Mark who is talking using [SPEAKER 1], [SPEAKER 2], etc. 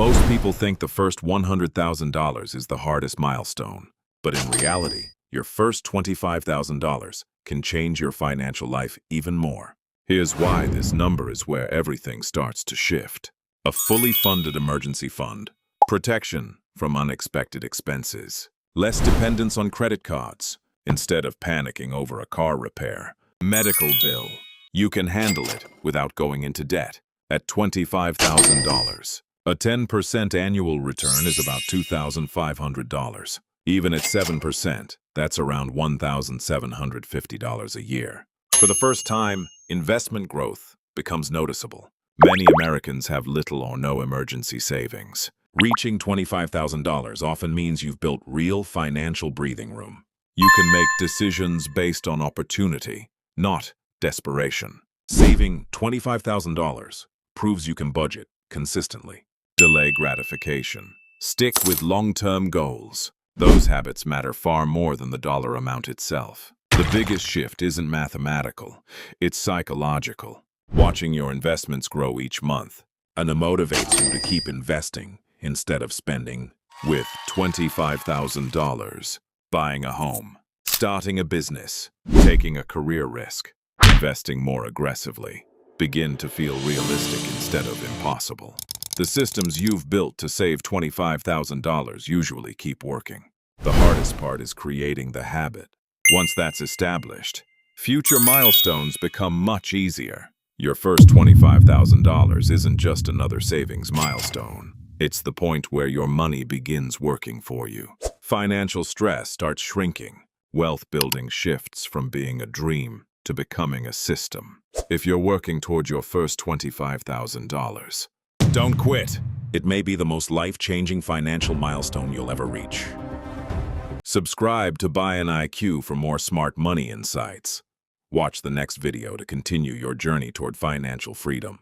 [SPEAKER 1] Most people think the first $100,000 is the hardest milestone, but in reality, your first $25,000 can change your financial life even more. Here's why this number is where everything starts to shift. A fully funded emergency fund, protection from unexpected expenses, less dependence on credit cards instead of panicking over a car repair, medical bill. You can handle it without going into debt at $25,000. A 10% annual return is about $2,500. Even at 7%, that's around $1,750 a year. For the first time, investment growth becomes noticeable. Many Americans have little or no emergency savings. Reaching $25,000 often means you've built real financial breathing room. You can make decisions based on opportunity, not desperation. Saving $25,000 proves you can budget consistently. Delay gratification. Stick with long-term goals. Those habits matter far more than the dollar amount itself. The biggest shift isn't mathematical, it's psychological. Watching your investments grow each month, and it motivates you to keep investing instead of spending. With $25,000, buying a home, starting a business, taking a career risk, investing more aggressively, begin to feel realistic instead of impossible. The systems you've built to save $25,000 usually keep working. The hardest part is creating the habit. Once that's established, future milestones become much easier. Your first $25,000 isn't just another savings milestone. It's the point where your money begins working for you. Financial stress starts shrinking. Wealth building shifts from being a dream to becoming a system. If you're working toward your first $25,000, don't quit. It may be the most life-changing financial milestone you'll ever reach. Subscribe to BayanIQ for more smart money insights. Watch the next video to continue your journey toward financial freedom.